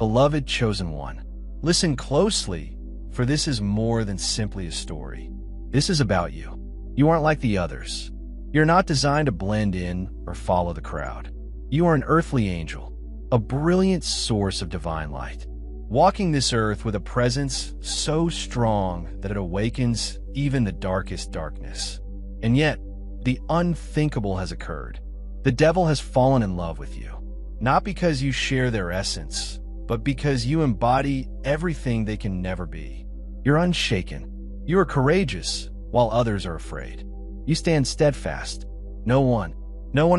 Beloved chosen one, listen closely, for this is more than simply a story. This is about you. You aren't like the others. You're not designed to blend in or follow the crowd. You are an earthly angel, a brilliant source of divine light, walking this earth with a presence so strong that it awakens even the darkest darkness. And yet, the unthinkable has occurred. The devil has fallen in love with you, not because you share their essence, but because you embody everything they can never be. You're unshaken. You are courageous, while others are afraid. You stand steadfast. No one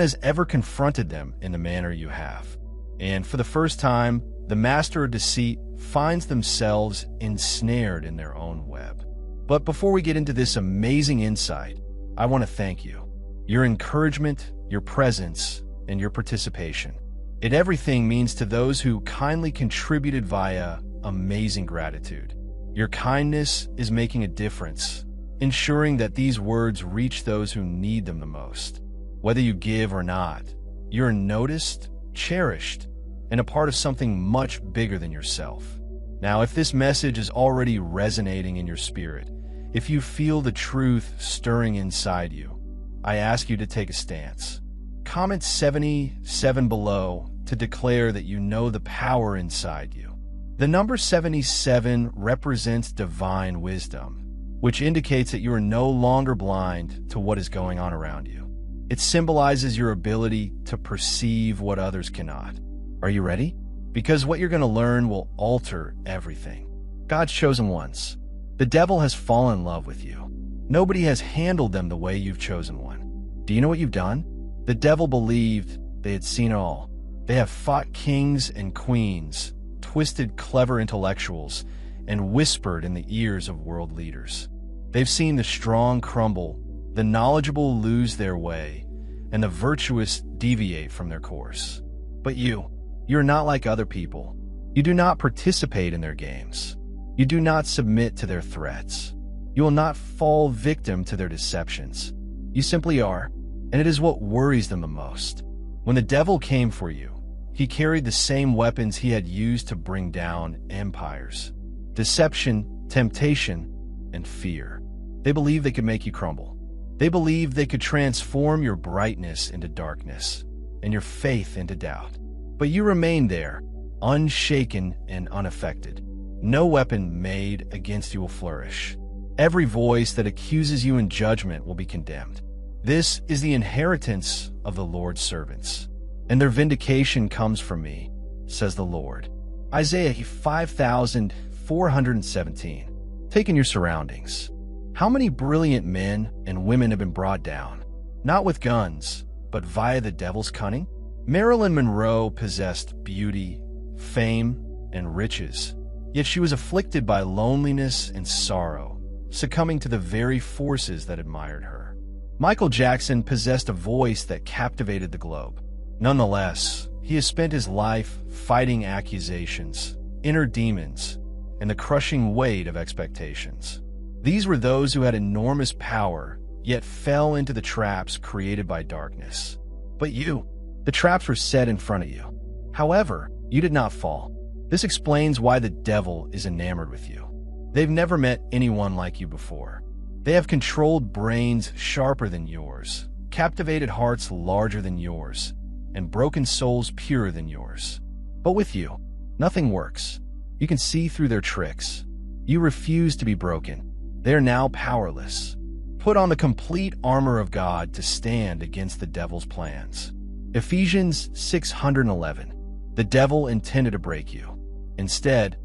has ever confronted them in the manner you have. And for the first time, the master of deceit finds themselves ensnared in their own web. But before we get into this amazing insight, I want to thank you. Your encouragement, your presence, and your participation. Everything means to those who kindly contributed via amazing gratitude. Your kindness is making a difference, ensuring that these words reach those who need them the most. Whether you give or not, you're noticed, cherished, and a part of something much bigger than yourself. Now, if this message is already resonating in your spirit, if you feel the truth stirring inside you, I ask you to take a stance. Comment 77 below to declare that you know the power inside you. The number 77 represents divine wisdom, which indicates that you are no longer blind to what is going on around you. It symbolizes your ability to perceive what others cannot. Are you ready? Because what you're going to learn will alter everything. God's chosen ones. The devil has fallen in love with you. Nobody has handled them the way you've chosen one. Do you know what you've done? The devil believed they had seen it all. They have fought kings and queens, twisted clever intellectuals, and whispered in the ears of world leaders. They've seen the strong crumble, the knowledgeable lose their way, and the virtuous deviate from their course. But you're not like other people. You do not participate in their games. You do not submit to their threats. You will not fall victim to their deceptions. You simply are, and it is what worries them the most. When the devil came for you, he carried the same weapons he had used to bring down empires: deception, temptation, and fear. They believed they could make you crumble. They believed they could transform your brightness into darkness and your faith into doubt. But you remained there, unshaken and unaffected. No weapon made against you will flourish. Every voice that accuses you in judgment will be condemned. This is the inheritance of the Lord's servants, and their vindication comes from me, says the Lord. Isaiah 5417. Take in your surroundings. How many brilliant men and women have been brought down, not with guns, but via the devil's cunning? Marilyn Monroe possessed beauty, fame, and riches, yet she was afflicted by loneliness and sorrow, succumbing to the very forces that admired her. Michael Jackson possessed a voice that captivated the globe. Nonetheless, he has spent his life fighting accusations, inner demons, and the crushing weight of expectations. These were those who had enormous power, yet fell into the traps created by darkness. But the traps were set in front of you. However, you did not fall. This explains why the devil is enamored with you. They've never met anyone like you before. They have controlled brains sharper than yours, captivated hearts larger than yours, and broken souls purer than yours. But with you, nothing works. You can see through their tricks. You refuse to be broken. They are now powerless. Put on the complete armor of God to stand against the devil's plans. Ephesians 6:11. The devil intended to break you. Instead,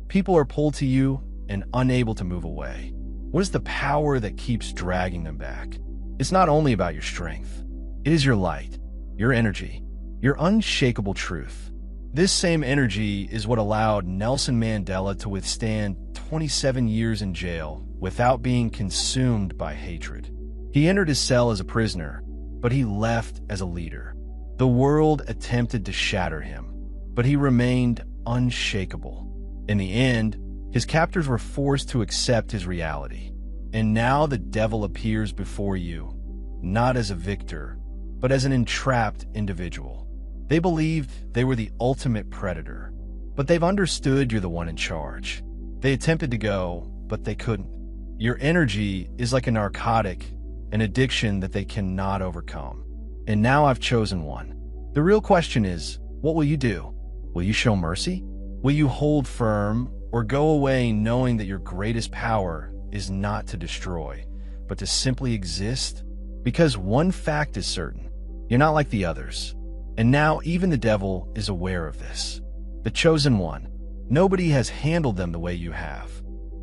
people are pulled to you and unable to move away. What is the power that keeps dragging them back? It's not only about your strength. It is your light, your energy, your unshakable truth. This same energy is what allowed Nelson Mandela to withstand 27 years in jail without being consumed by hatred. He entered his cell as a prisoner, but he left as a leader. The world attempted to shatter him, but he remained unshakable. In the end, his captors were forced to accept his reality. And now the devil appears before you, not as a victor, but as an entrapped individual. They believed they were the ultimate predator, but they've understood you're the one in charge. They attempted to go, but they couldn't. Your energy is like a narcotic, an addiction that they cannot overcome. And now I've chosen one. The real question is, what will you do? Will you show mercy? Will you hold firm or go away knowing that your greatest power is not to destroy, but to simply exist? Because one fact is certain, you're not like the others. And now even the devil is aware of this. The chosen one. Nobody has handled them the way you have.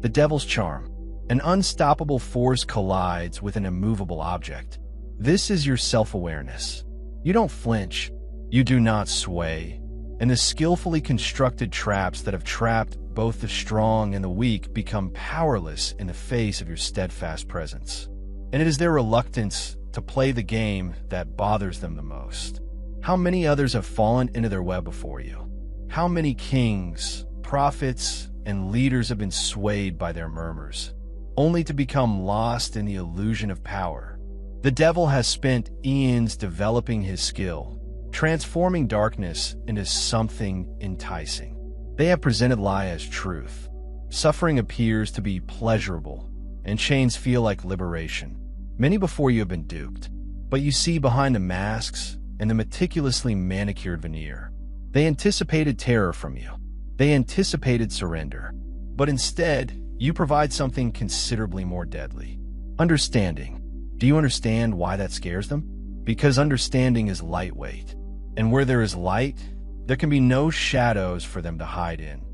The devil's charm. An unstoppable force collides with an immovable object. This is your self-awareness. You don't flinch. You do not sway. And the skillfully constructed traps that have trapped both the strong and the weak become powerless in the face of your steadfast presence. And it is their reluctance to play the game that bothers them the most. How many others have fallen into their web before you? How many kings, prophets, and leaders have been swayed by their murmurs, only to become lost in the illusion of power? The devil has spent eons developing his skill, transforming darkness into something enticing. They have presented lie as truth. Suffering appears to be pleasurable, and chains feel like liberation. Many before you have been duped, but you see behind the masks and the meticulously manicured veneer. They anticipated terror from you. They anticipated surrender. But instead, you provide something considerably more deadly. Understanding. Do you understand why that scares them? Because understanding is lightweight. And where there is light, there can be no shadows for them to hide in.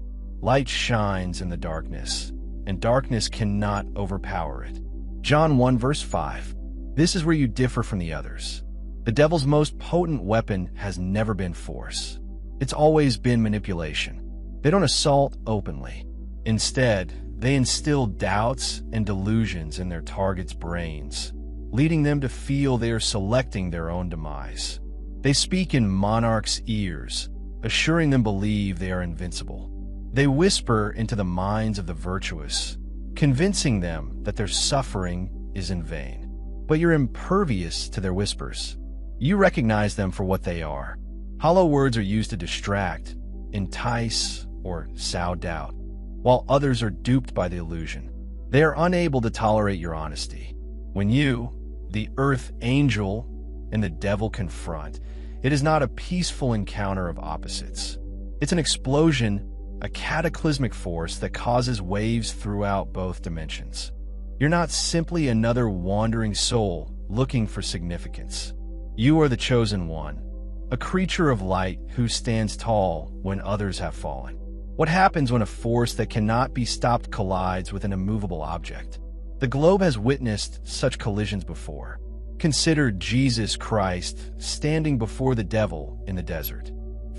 Light shines in the darkness, and darkness cannot overpower it. John 1 verse 5. This is where you differ from the others. The devil's most potent weapon has never been force. It's always been manipulation. They don't assault openly. Instead, they instill doubts and delusions in their target's brains, leading them to feel they are selecting their own demise. They speak in monarchs' ears, assuring them believe they are invincible. They whisper into the minds of the virtuous, convincing them that their suffering is in vain. But you're impervious to their whispers. You recognize them for what they are. Hollow words are used to distract, entice, or sow doubt, while others are duped by the illusion. They are unable to tolerate your honesty. When you, the earth angel, and the devil confront, it is not a peaceful encounter of opposites. It's an explosion, a cataclysmic force that causes waves throughout both dimensions. You're not simply another wandering soul looking for significance. You are the chosen one, a creature of light who stands tall when others have fallen. What happens when a force that cannot be stopped collides with an immovable object? The globe has witnessed such collisions before. Consider Jesus Christ standing before the devil in the desert,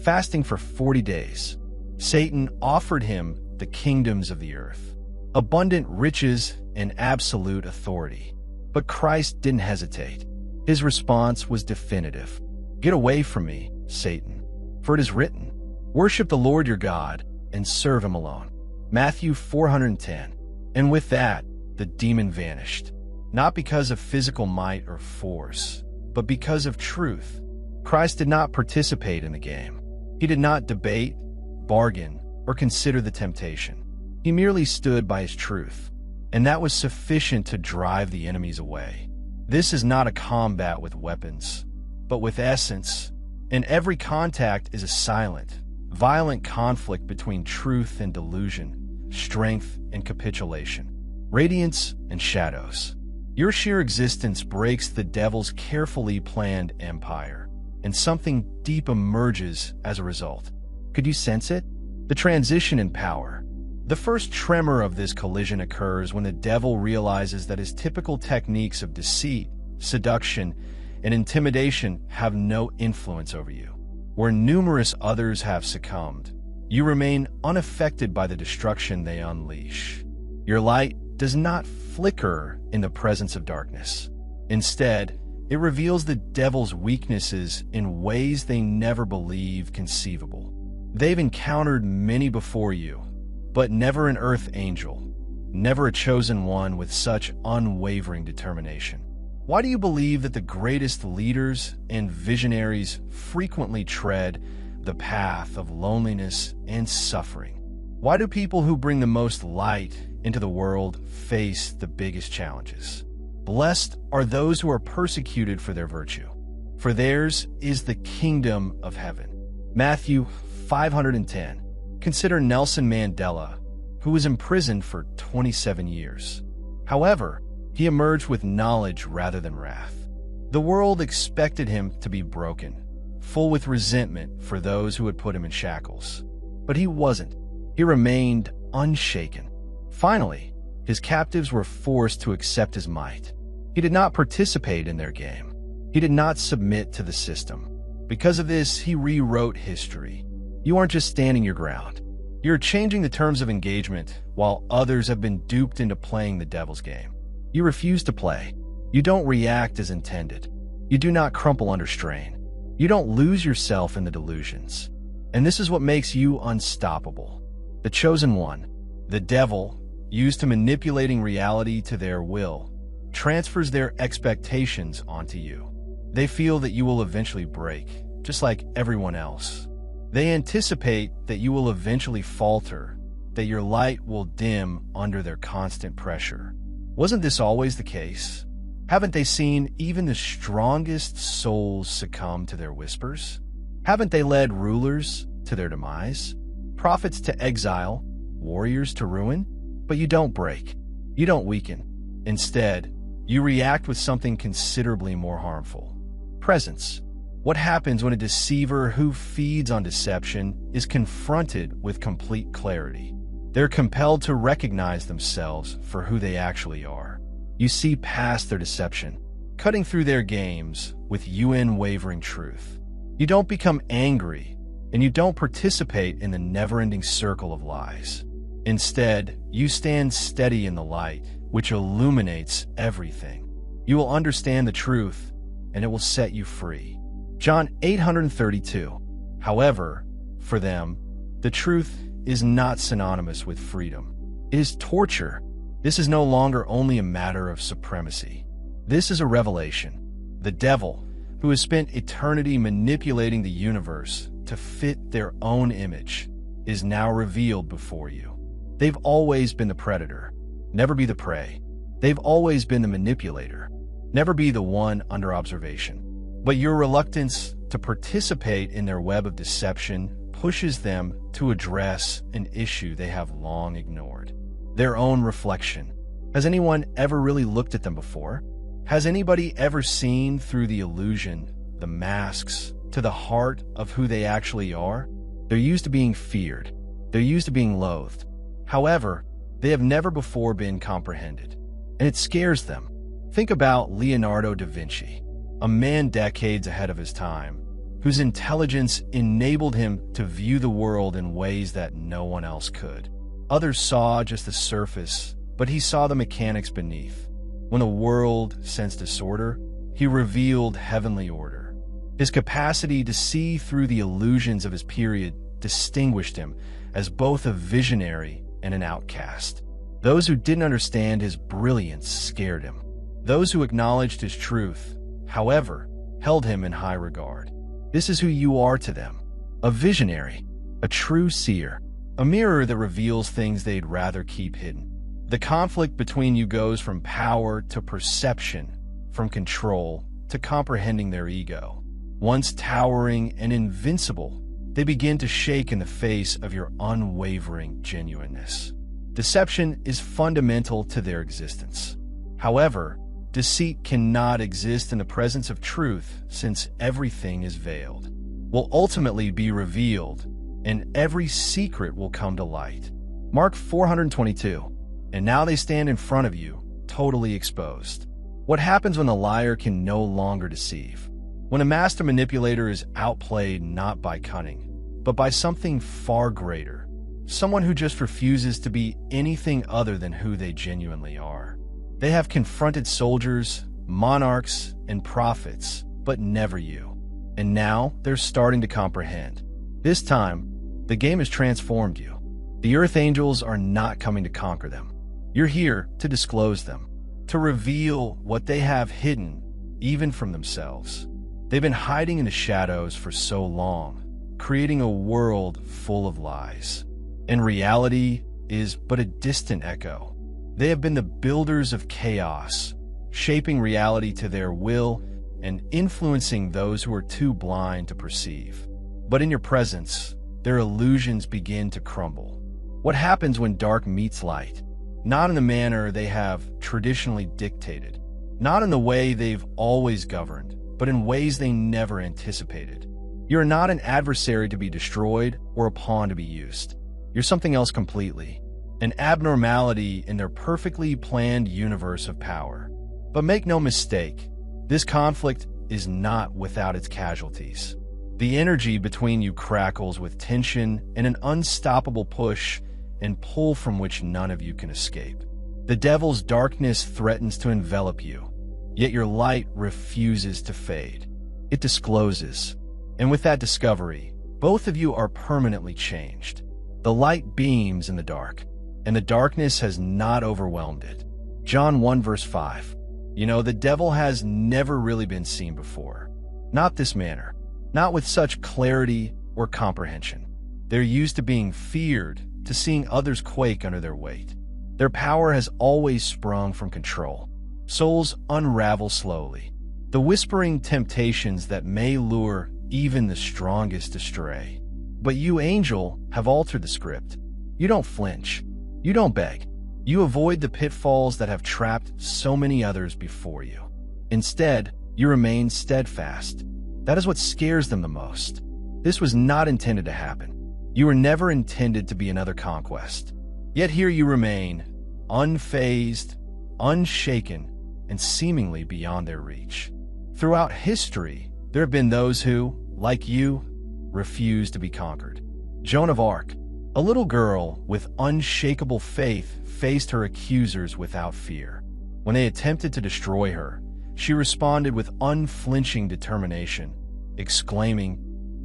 fasting for 40 days. Satan offered him the kingdoms of the earth, abundant riches and absolute authority. But Christ didn't hesitate. His response was definitive. Get away from me, Satan, for it is written, worship the Lord your God and serve him alone. Matthew 410. And with that, the demon vanished, not because of physical might or force, but because of truth. Christ did not participate in the game. He did not debate, bargain, or consider the temptation. He merely stood by his truth, and that was sufficient to drive the enemies away. This is not a combat with weapons, but with essence, and every contact is a silent, violent conflict between truth and delusion, strength and capitulation, radiance and shadows. Your sheer existence breaks the devil's carefully planned empire, and something deep emerges as a result. Could you sense it? The transition in power. The first tremor of this collision occurs when the devil realizes that his typical techniques of deceit, seduction, and intimidation have no influence over you. Where numerous others have succumbed, you remain unaffected by the destruction they unleash. Your light does not flicker in the presence of darkness. Instead, it reveals the devil's weaknesses in ways they never believed conceivable. They've encountered many before you, but never an earth angel, never a chosen one with such unwavering determination. Why do you believe that the greatest leaders and visionaries frequently tread the path of loneliness and suffering. Why do people who bring the most light into the world face the biggest challenges? Blessed are those who are persecuted for their virtue, for theirs is the kingdom of heaven. Matthew 510. Consider Nelson Mandela, who was imprisoned for 27 years. However, he emerged with knowledge rather than wrath. The world expected him to be broken, full with resentment for those who had put him in shackles. But he wasn't. He remained unshaken. Finally, his captives were forced to accept his might. He did not participate in their game. He did not submit to the system. Because of this, he rewrote history. You aren't just standing your ground. You're changing the terms of engagement while others have been duped into playing the devil's game. You refuse to play. You don't react as intended. You do not crumple under strain. You don't lose yourself in the delusions. And this is what makes you unstoppable. The chosen one, the devil, used to manipulating reality to their will, transfers their expectations onto you. They feel that you will eventually break, just like everyone else. They anticipate that you will eventually falter, that your light will dim under their constant pressure. Wasn't this always the case? Haven't they seen even the strongest souls succumb to their whispers? Haven't they led rulers to their demise? Prophets to exile, warriors to ruin? But you don't break. You don't weaken. Instead, you react with something considerably more harmful. Presence. What happens when a deceiver who feeds on deception is confronted with complete clarity? They're compelled to recognize themselves for who they actually are. You see past their deception, cutting through their games with unwavering truth. You don't become angry, and you don't participate in the never-ending circle of lies. Instead, you stand steady in the light, which illuminates everything. You will understand the truth, and it will set you free. John 832. However, for them, the truth is not synonymous with freedom. It is torture. This is no longer only a matter of supremacy. This is a revelation. The devil, who has spent eternity manipulating the universe to fit their own image, is now revealed before you. They've always been the predator. Never be the prey. They've always been the manipulator. Never be the one under observation. But your reluctance to participate in their web of deception pushes them to address an issue they have long ignored. Their own reflection. Has anyone ever really looked at them before? Has anybody ever seen through the illusion, the masks, to the heart of who they actually are? They're used to being feared. They're used to being loathed. However, they have never before been comprehended, and it scares them. Think about Leonardo da Vinci, a man decades ahead of his time, whose intelligence enabled him to view the world in ways that no one else could. Others saw just the surface, but he saw the mechanics beneath. When the world sensed disorder, he revealed heavenly order. His capacity to see through the illusions of his period distinguished him as both a visionary and an outcast. Those who didn't understand his brilliance scared him. Those who acknowledged his truth, however, held him in high regard. This is who you are to them. A visionary, a true seer, a mirror that reveals things they'd rather keep hidden. The conflict between you goes from power to perception, from control to comprehending their ego. Once towering and invincible, they begin to shake in the face of your unwavering genuineness. Deception is fundamental to their existence. However, deceit cannot exist in the presence of truth, since everything is veiled, will ultimately be revealed, and every secret will come to light. Mark 422. And now they stand in front of you, totally exposed. What happens when the liar can no longer deceive? When a master manipulator is outplayed not by cunning, but by something far greater. Someone who just refuses to be anything other than who they genuinely are. They have confronted soldiers, monarchs, and prophets, but never you. And now they're starting to comprehend. This time, the game has transformed you. The Earth Angels are not coming to conquer them. You're here to disclose them, to reveal what they have hidden, even from themselves. They've been hiding in the shadows for so long, creating a world full of lies. And reality is but a distant echo. They have been the builders of chaos, shaping reality to their will and influencing those who are too blind to perceive. But in your presence, their illusions begin to crumble. What happens when dark meets light? Not in the manner they have traditionally dictated, not in the way they've always governed, but in ways they never anticipated. You're not an adversary to be destroyed or a pawn to be used. You're something else completely, an abnormality in their perfectly planned universe of power. But make no mistake, this conflict is not without its casualties. The energy between you crackles with tension and an unstoppable push and pull from which none of you can escape. The devil's darkness threatens to envelop you, yet your light refuses to fade. It discloses, and with that discovery, both of you are permanently changed. The light beams in the dark, and the darkness has not overwhelmed it. John 1 verse 5. The devil has never really been seen before. Not this manner, not with such clarity or comprehension. They're used to being feared, to seeing others quake under their weight. Their power has always sprung from control. Souls unravel slowly. The whispering temptations that may lure even the strongest astray. But you, angel, have altered the script. You don't flinch. You don't beg. You avoid the pitfalls that have trapped so many others before you. Instead, you remain steadfast. That is what scares them the most. This was not intended to happen. You were never intended to be another conquest. Yet here you remain, unfazed, unshaken, and seemingly beyond their reach. Throughout history, there have been those who, like you, refuse to be conquered. Joan of Arc, a little girl with unshakable faith, faced her accusers without fear. When they attempted to destroy her, she responded with unflinching determination, exclaiming,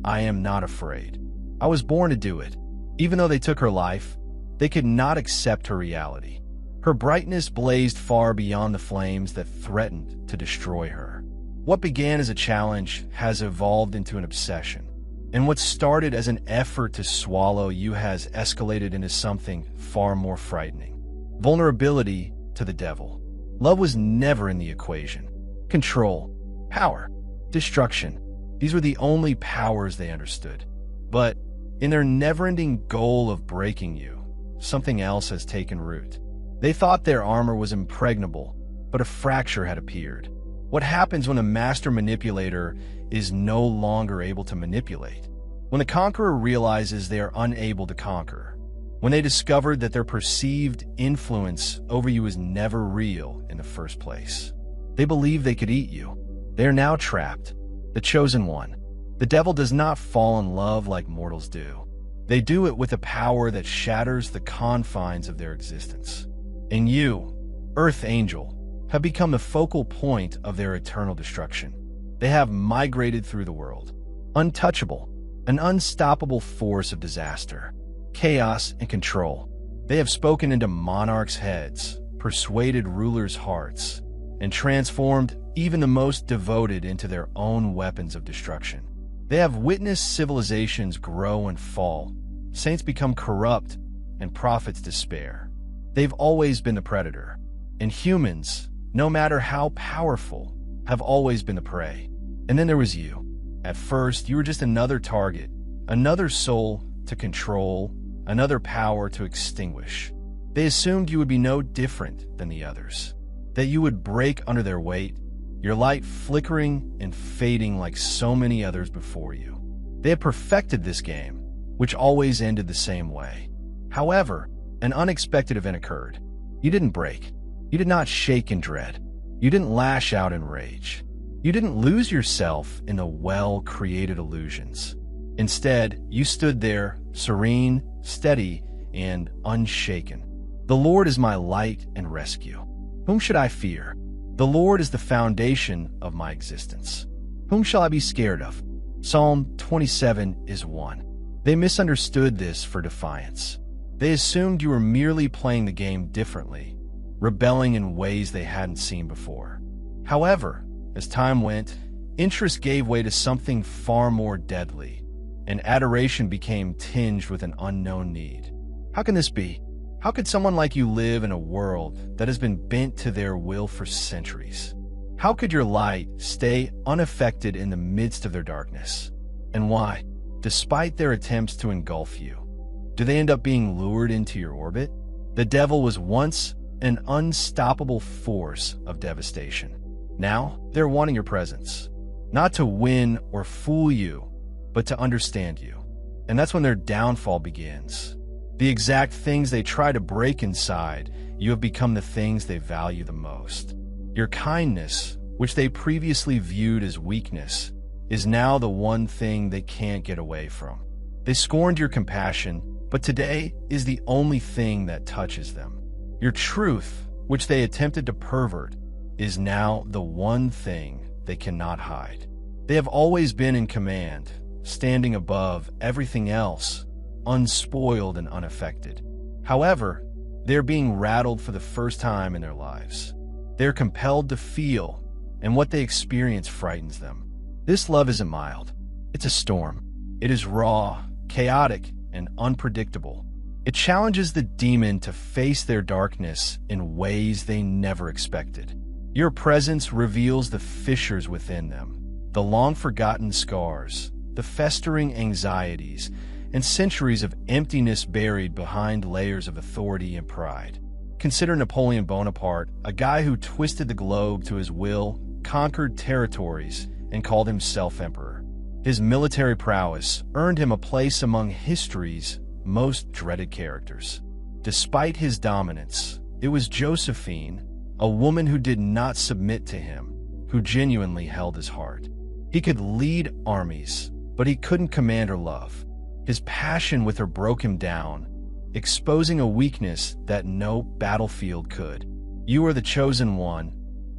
"I am not afraid. I was born to do it." Even though they took her life, they could not accept her reality. Her brightness blazed far beyond the flames that threatened to destroy her. What began as a challenge has evolved into an obsession. And what started as an effort to swallow you has escalated into something far more frightening. Vulnerability to the devil. Love was never in the equation. Control, power, destruction. These were the only powers they understood. But in their never-ending goal of breaking you, something else has taken root. They thought their armor was impregnable, but a fracture had appeared. What happens when a master manipulator is no longer able to manipulate? When the conqueror realizes they are unable to conquer. When they discovered that their perceived influence over you is never real in the first place. They believed they could eat you. They are now trapped. The chosen one. The devil does not fall in love like mortals do. They do it with a power that shatters the confines of their existence. And you, Earth Angel, have become the focal point of their eternal destruction. They have migrated through the world, untouchable, an unstoppable force of disaster, chaos, and control. They have spoken into monarchs' heads, persuaded rulers' hearts, and transformed even the most devoted into their own weapons of destruction. They have witnessed civilizations grow and fall, saints become corrupt, and prophets despair. They've always been the predator, and humans, no matter how powerful, have always been the prey. And then there was you. At first, you were just another target, another soul to control, another power to extinguish. They assumed you would be no different than the others, that you would break under their weight, your light flickering and fading like so many others before you. They had perfected this game, which always ended the same way. However, an unexpected event occurred. You didn't break. You did not shake in dread. You didn't lash out in rage. You didn't lose yourself in the well-created illusions. Instead, you stood there, serene, steady, and unshaken. The Lord is my light and rescue. Whom should I fear? The Lord is the foundation of my existence. Whom shall I be scared of? Psalm 27 is one. They misunderstood this for defiance. They assumed you were merely playing the game differently, rebelling in ways they hadn't seen before. However, as time went, interest gave way to something far more deadly, and adoration became tinged with an unknown need. How can this be? How could someone like you live in a world that has been bent to their will for centuries? How could your light stay unaffected in the midst of their darkness? And why, despite their attempts to engulf you, do they end up being lured into your orbit? The devil was once an unstoppable force of devastation. Now, they're wanting your presence, not to win or fool you, but to understand you. And that's when their downfall begins. The exact things they try to break inside, you have become the things they value the most. Your kindness, which they previously viewed as weakness, is now the one thing they can't get away from. They scorned your compassion, but today is the only thing that touches them. Your truth, which they attempted to pervert, is now the one thing they cannot hide. They have always been in command, standing above everything else, unspoiled and unaffected. However, they're being rattled for the first time in their lives. They're compelled to feel, and what they experience frightens them. This love isn't mild. It's a storm. It is raw, chaotic, and unpredictable. It challenges the demon to face their darkness in ways they never expected. Your presence reveals the fissures within them, the long-forgotten scars, the festering anxieties, and centuries of emptiness buried behind layers of authority and pride. Consider Napoleon Bonaparte, a guy who twisted the globe to his will, conquered territories, and called himself emperor. His military prowess earned him a place among history's most dreaded characters. Despite his dominance, it was Josephine, a woman who did not submit to him, who genuinely held his heart. He could lead armies, but he couldn't command her love. His passion with her broke him down, exposing a weakness that no battlefield could. You are the chosen one,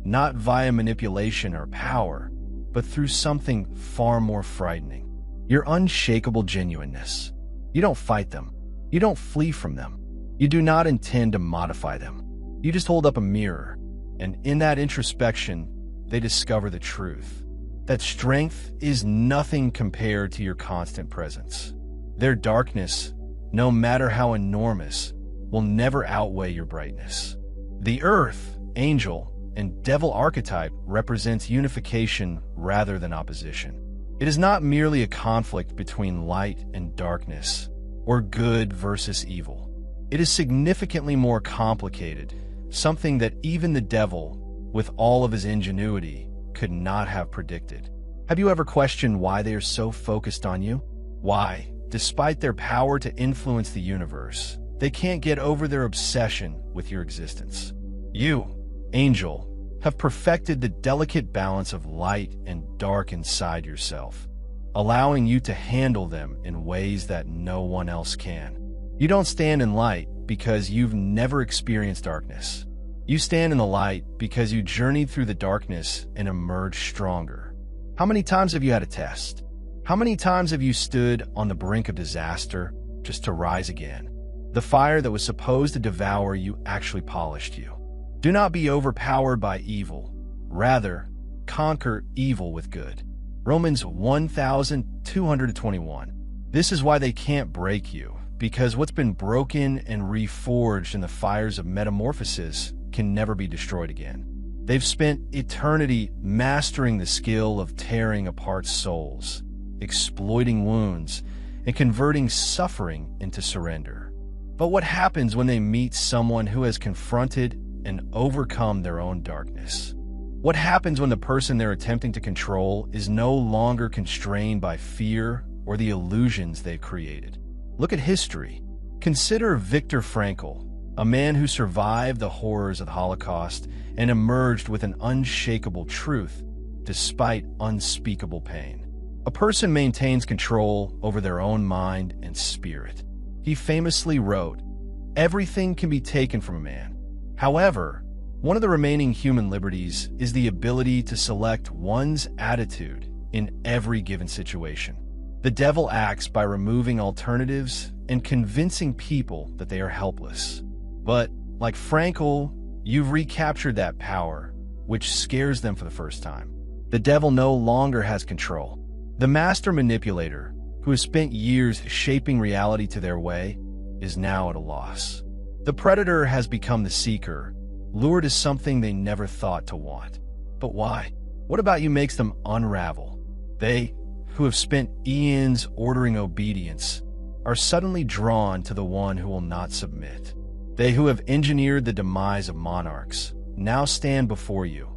not via manipulation or power, but through something far more frightening. Your unshakable genuineness. You don't fight them. You don't flee from them. You do not intend to modify them. You just hold up a mirror, and in that introspection, they discover the truth. That strength is nothing compared to your constant presence. Their darkness, no matter how enormous, will never outweigh your brightness. The earth, angel, and devil archetype represents unification rather than opposition. It is not merely a conflict between light and darkness, or good versus evil. It is significantly more complicated, something that even the devil, with all of his ingenuity, could not have predicted. Have you ever questioned why they are so focused on you? Why, despite their power to influence the universe, they can't get over their obsession with your existence? You, angel, have perfected the delicate balance of light and dark inside yourself, allowing you to handle them in ways that no one else can. You don't stand in light because you've never experienced darkness. You stand in the light because you journeyed through the darkness and emerged stronger. How many times have you had a test? How many times have you stood on the brink of disaster just to rise again? The fire that was supposed to devour you actually polished you. Do not be overpowered by evil. Rather, conquer evil with good. Romans 1221. This is why they can't break you, because what's been broken and reforged in the fires of metamorphosis can never be destroyed again. They've spent eternity mastering the skill of tearing apart souls, exploiting wounds, and converting suffering into surrender. But what happens when they meet someone who has confronted and overcome their own darkness? What happens when the person they're attempting to control is no longer constrained by fear or the illusions they've created? Look at history. Consider Viktor Frankl, a man who survived the horrors of the Holocaust and emerged with an unshakable truth despite unspeakable pain. A person maintains control over their own mind and spirit. He famously wrote, "Everything can be taken from a man. However, one of the remaining human liberties is the ability to select one's attitude in every given situation." The devil acts by removing alternatives and convincing people that they are helpless. But, like Frankl, you've recaptured that power, which scares them for the first time. The devil no longer has control. The master manipulator, who has spent years shaping reality to their way, is now at a loss. The predator has become the seeker, lured as something they never thought to want. But why? What about you makes them unravel? They, who have spent eons ordering obedience, are suddenly drawn to the one who will not submit. They who have engineered the demise of monarchs now stand before you,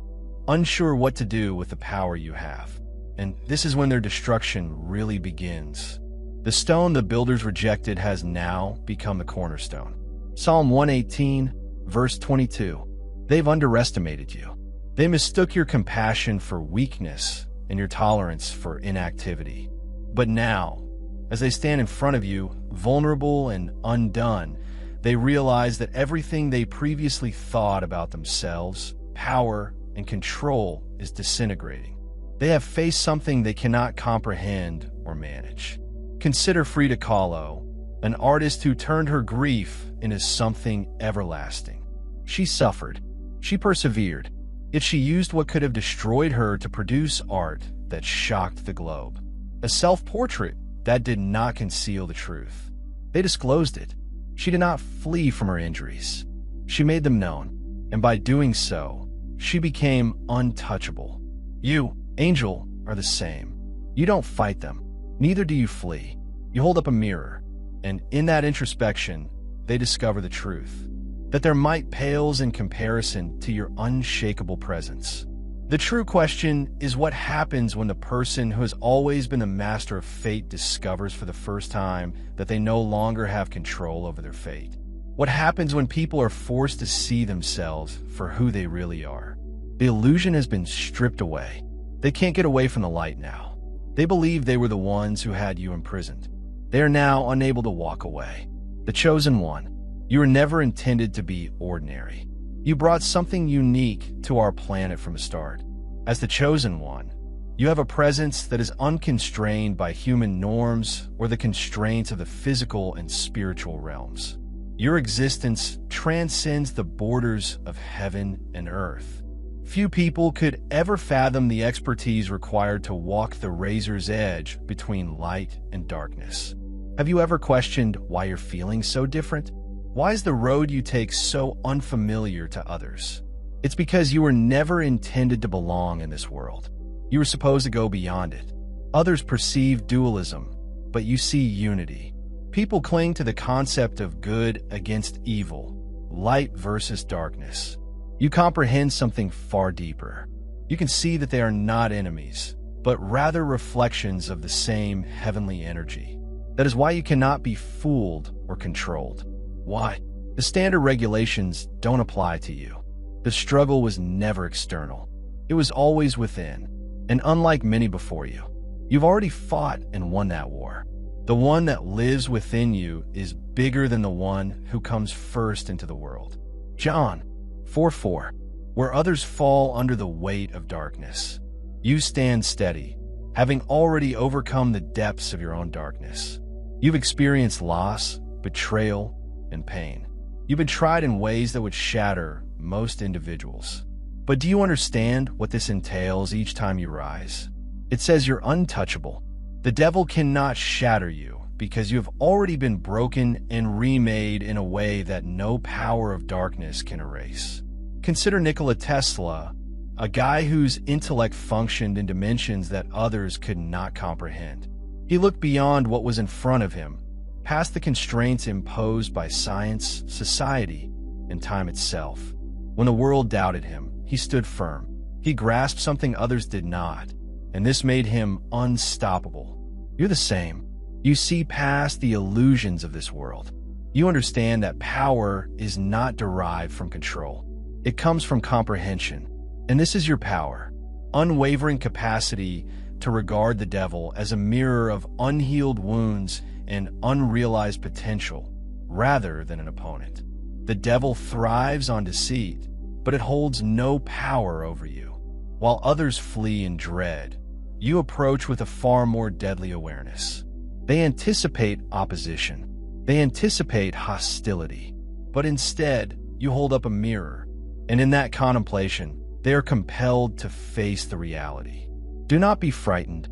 unsure what to do with the power you have. And this is when their destruction really begins. The stone the builders rejected has now become the cornerstone. Psalm 118, verse 22. They've underestimated you. They mistook your compassion for weakness and your tolerance for inactivity. But now, as they stand in front of you, vulnerable and undone, they realize that everything they previously thought about themselves, power, and control is disintegrating. They have faced something they cannot comprehend or manage. Consider Frida Kahlo, an artist who turned her grief into something everlasting. She suffered. She persevered. Yet she used what could have destroyed her to produce art that shocked the globe. A self-portrait that did not conceal the truth. They disclosed it. She did not flee from her injuries. She made them known, and by doing so, she became untouchable. You, Angel, are the same. You don't fight them. Neither do you flee. You hold up a mirror, and in that introspection, they discover the truth. That their might pales in comparison to your unshakable presence. The true question is what happens when the person who has always been the master of fate discovers for the first time that they no longer have control over their fate. What happens when people are forced to see themselves for who they really are? The illusion has been stripped away. They can't get away from the light now. They believe they were the ones who had you imprisoned. They are now unable to walk away. The chosen one. You were never intended to be ordinary. You brought something unique to our planet from the start. As the chosen one, you have a presence that is unconstrained by human norms or the constraints of the physical and spiritual realms. Your existence transcends the borders of heaven and earth. Few people could ever fathom the expertise required to walk the razor's edge between light and darkness. Have you ever questioned why you're feeling so different? Why is the road you take so unfamiliar to others? It's because you were never intended to belong in this world. You were supposed to go beyond it. Others perceive dualism, but you see unity. People cling to the concept of good against evil, light versus darkness. You comprehend something far deeper. You can see that they are not enemies, but rather reflections of the same heavenly energy. That is why you cannot be fooled or controlled. Why? The standard regulations don't apply to you. The struggle was never external. It was always within. And unlike many before you, you've already fought and won that war. The one that lives within you is bigger than the one who comes first into the world. John 4:4. Where others fall under the weight of darkness, you stand steady, having already overcome the depths of your own darkness. You've experienced loss, betrayal, and pain. You've been tried in ways that would shatter most individuals. But do you understand what this entails each time you rise? It says you're untouchable. The devil cannot shatter you because you have already been broken and remade in a way that no power of darkness can erase. Consider Nikola Tesla, a guy whose intellect functioned in dimensions that others could not comprehend. He looked beyond what was in front of him, past the constraints imposed by science, society, and time itself. When the world doubted him, he stood firm. He grasped something others did not, and this made him unstoppable. You're the same. You see past the illusions of this world. You understand that power is not derived from control. It comes from comprehension. And this is your power. Unwavering capacity to regard the devil as a mirror of unhealed wounds and unrealized potential, rather than an opponent. The devil thrives on deceit, but it holds no power over you. While others flee in dread, you approach with a far more deadly awareness. They anticipate opposition. They anticipate hostility. But instead, you hold up a mirror, and in that contemplation, they are compelled to face the reality. Do not be frightened.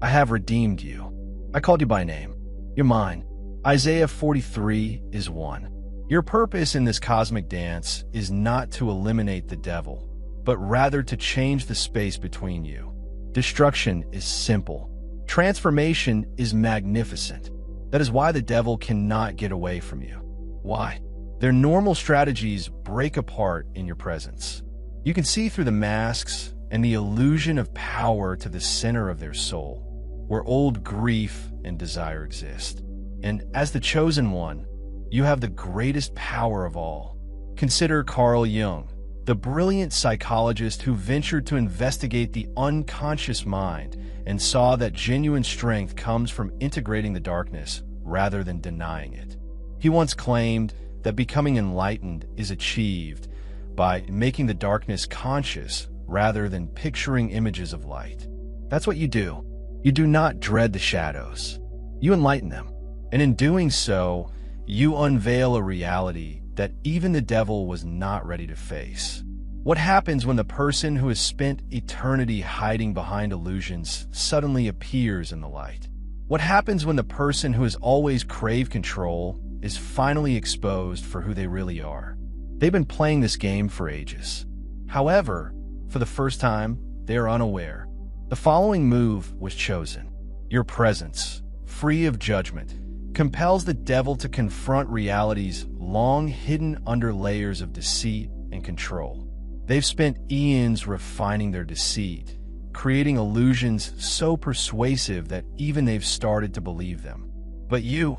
I have redeemed you. I called you by name. You're mine. Isaiah 43 is 1. Your purpose in this cosmic dance is not to eliminate the devil, but rather to change the space between you. Destruction is simple. Transformation is magnificent. That is why the devil cannot get away from you. Why? Their normal strategies break apart in your presence. You can see through the masks and the illusion of power to the center of their soul, where old grief and desire exist. And as the chosen one, you have the greatest power of all. Consider Carl Jung, the brilliant psychologist who ventured to investigate the unconscious mind and saw that genuine strength comes from integrating the darkness rather than denying it. He once claimed that becoming enlightened is achieved by making the darkness conscious rather than picturing images of light. That's what you do. You do not dread the shadows. You enlighten them. And in doing so, you unveil a reality that even the devil was not ready to face. What happens when the person who has spent eternity hiding behind illusions suddenly appears in the light? What happens when the person who has always craved control is finally exposed for who they really are? They've been playing this game for ages. However, for the first time, they are unaware. The following move was chosen. Your presence, free of judgment, compels the devil to confront realities long hidden under layers of deceit and control. They've spent eons refining their deceit, creating illusions so persuasive that even they've started to believe them. But you,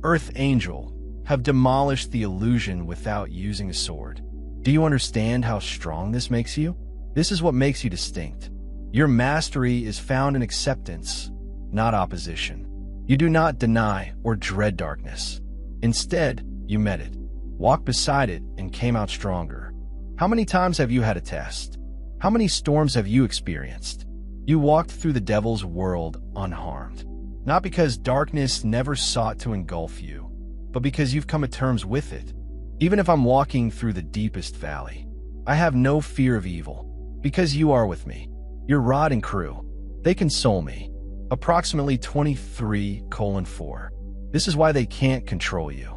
Earth Angel, have demolished the illusion without using a sword. Do you understand how strong this makes you? This is what makes you distinct. Your mastery is found in acceptance, not opposition. You do not deny or dread darkness. Instead, you met it, walked beside it, and came out stronger. How many times have you had a test? How many storms have you experienced? You walked through the devil's world unharmed. Not because darkness never sought to engulf you, but because you've come to terms with it. Even if I'm walking through the deepest valley, I have no fear of evil, because you are with me. Your rod and crew, they console me. Approximately 23:4. This is why they can't control you.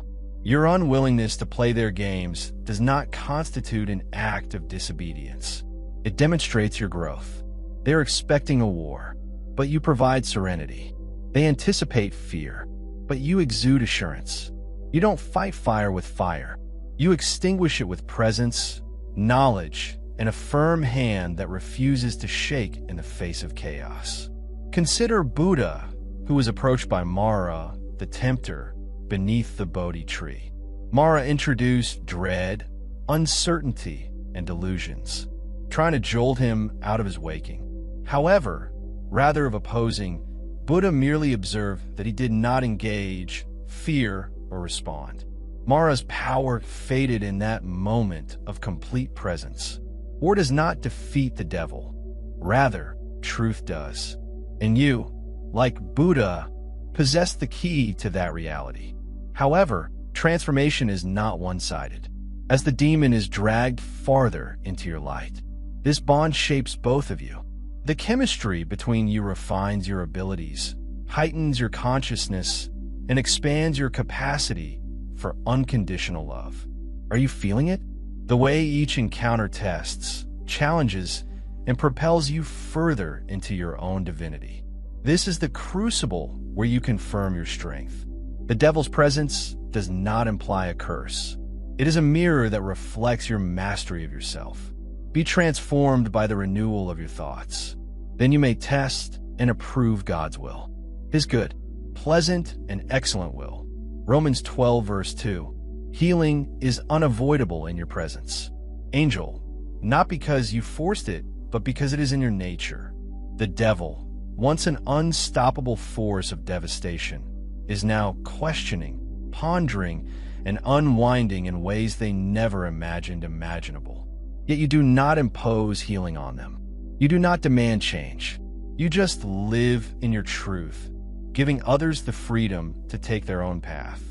Your unwillingness to play their games does not constitute an act of disobedience. It demonstrates your growth. They're expecting a war, but you provide serenity. They anticipate fear, but you exude assurance. You don't fight fire with fire. You extinguish it with presence, knowledge, and a firm hand that refuses to shake in the face of chaos. Consider Buddha, who was approached by Mara, the tempter, beneath the Bodhi tree. Mara introduced dread, uncertainty, and delusions, trying to jolt him out of his waking. However, rather of opposing, Buddha merely observed that he did not engage, fear, or respond. Mara's power faded in that moment of complete presence. War does not defeat the devil. Rather, truth does. And you, like Buddha, possess the key to that reality. However, transformation is not one-sided. As the demon is dragged farther into your light, this bond shapes both of you. The chemistry between you refines your abilities, heightens your consciousness, and expands your capacity for unconditional love. Are you feeling it? The way each encounter tests, challenges, and propels you further into your own divinity. This is the crucible where you confirm your strength. The devil's presence does not imply a curse. It is a mirror that reflects your mastery of yourself. Be transformed by the renewal of your thoughts. Then you may test and approve God's will, His good, pleasant, and excellent will. Romans 12:2. Healing is unavoidable in your presence. Angel, not because you forced it, but because it is in your nature. The devil, once an unstoppable force of devastation, is now questioning, pondering, and unwinding in ways they never imagined imaginable. Yet you do not impose healing on them. You do not demand change. You just live in your truth, giving others the freedom to take their own path.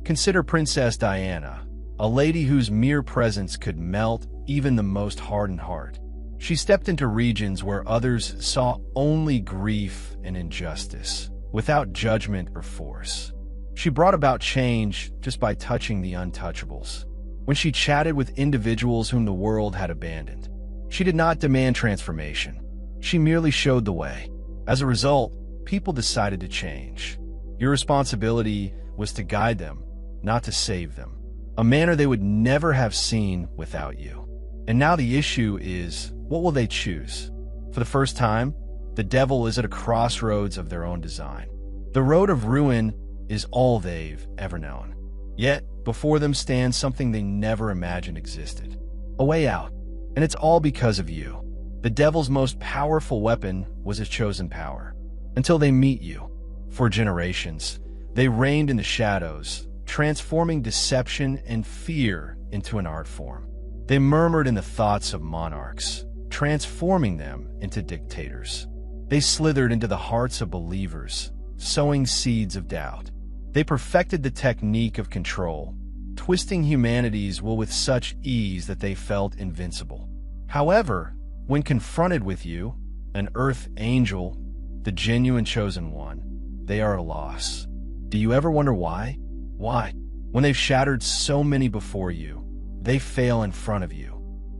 Consider Princess Diana, a lady whose mere presence could melt even the most hardened heart. She stepped into regions where others saw only grief and injustice, without judgment or force. She brought about change just by touching the untouchables. When she chatted with individuals whom the world had abandoned, she did not demand transformation. She merely showed the way. As a result, people decided to change. Your responsibility was to guide them, not to save them, a manner they would never have seen without you. And now the issue is, what will they choose? For the first time, the devil is at a crossroads of their own design. The road of ruin is all they've ever known. Yet, before them stands something they never imagined existed. A way out. And it's all because of you. The devil's most powerful weapon was his chosen power. Until they meet you. For generations, they reigned in the shadows, transforming deception and fear into an art form. They murmured in the thoughts of monarchs, transforming them into dictators. They slithered into the hearts of believers, sowing seeds of doubt. They perfected the technique of control, twisting humanity's will with such ease that they felt invincible. However, when confronted with you, an earth angel, the genuine chosen one, they are a loss. Do you ever wonder why? Why? When they've shattered so many before you, they fail in front of you.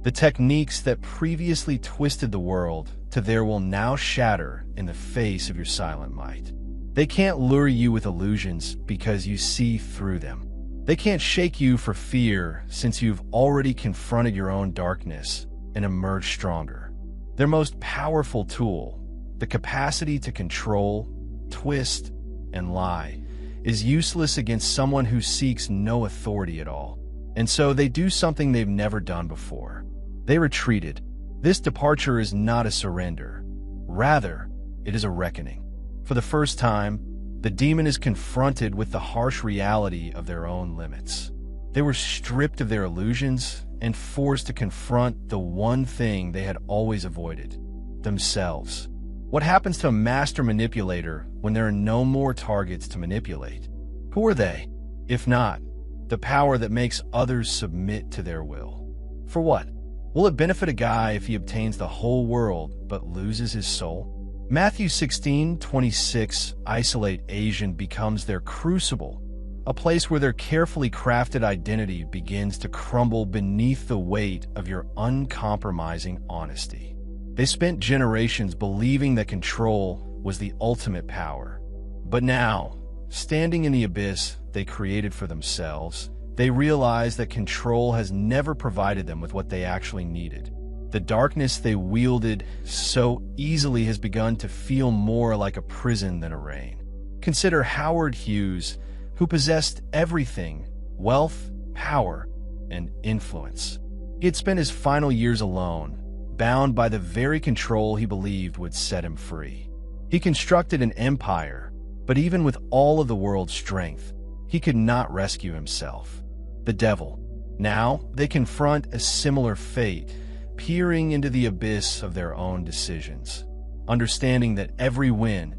The techniques that previously twisted the world to their will now shatter in the face of your silent might. They can't lure you with illusions because you see through them. They can't shake you for fear since you've already confronted your own darkness and emerged stronger. Their most powerful tool, the capacity to control, twist, and lie, is useless against someone who seeks no authority at all. And so they do something they've never done before. They retreated. This departure is not a surrender. Rather, it is a reckoning. For the first time, the demon is confronted with the harsh reality of their own limits. They were stripped of their illusions and forced to confront the one thing they had always avoided, themselves. What happens to a master manipulator when there are no more targets to manipulate? Who are they, if not the power that makes others submit to their will? For what? Will it benefit a guy if he obtains the whole world but loses his soul? Matthew 16:26, isolate Asian becomes their crucible, a place where their carefully crafted identity begins to crumble beneath the weight of your uncompromising honesty. They spent generations believing that control was the ultimate power. But now, standing in the abyss they created for themselves, they realize that control has never provided them with what they actually needed. The darkness they wielded so easily has begun to feel more like a prison than a reign. Consider Howard Hughes, who possessed everything: wealth, power, and influence. He had spent his final years alone, bound by the very control he believed would set him free. He constructed an empire, but even with all of the world's strength, he could not rescue himself. The devil. Now they confront a similar fate, peering into the abyss of their own decisions, understanding that every win,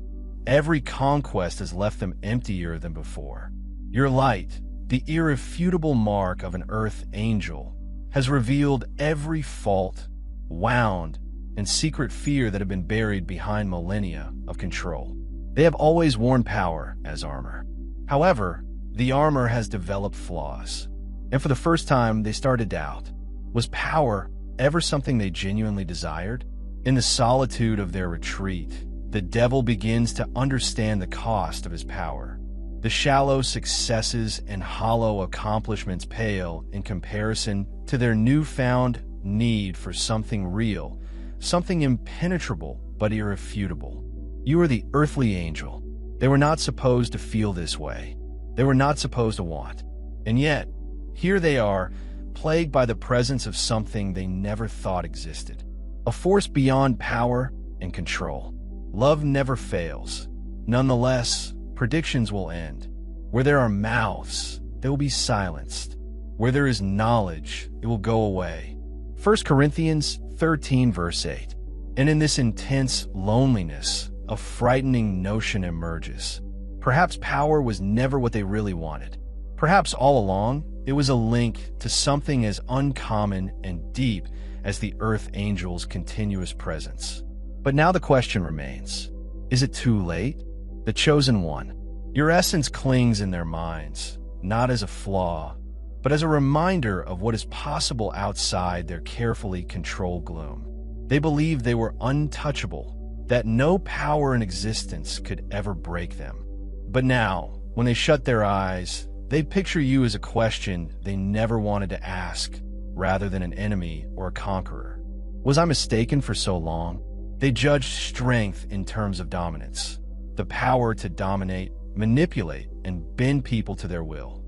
every conquest has left them emptier than before. Your light, the irrefutable mark of an earth angel, has revealed every fault, wound, and secret fear that have been buried behind millennia of control. They have always worn power as armor. However, the armor has developed flaws, and for the first time they started to doubt. Was power ever something they genuinely desired? In the solitude of their retreat, the devil begins to understand the cost of his power. The shallow successes and hollow accomplishments pale in comparison to their newfound need for something real, something impenetrable but irrefutable. You are the earthly angel. They were not supposed to feel this way. They were not supposed to want. And yet, here they are, plagued by the presence of something they never thought existed. A force beyond power and control. Love never fails. Nonetheless, predictions will end. Where there are mouths, they will be silenced. Where there is knowledge, it will go away. 1 Corinthians 13 verse 8. And in this intense loneliness, a frightening notion emerges. Perhaps power was never what they really wanted. Perhaps all along, it was a link to something as uncommon and deep as the Earth Angel's continuous presence. But now the question remains, is it too late? The chosen one. Your essence clings in their minds, not as a flaw, but as a reminder of what is possible outside their carefully controlled gloom. They believed they were untouchable, that no power in existence could ever break them. But now, when they shut their eyes, they picture you as a question they never wanted to ask, rather than an enemy or a conqueror. Was I mistaken for so long? They judged strength in terms of dominance, the power to dominate, manipulate, and bend people to their will.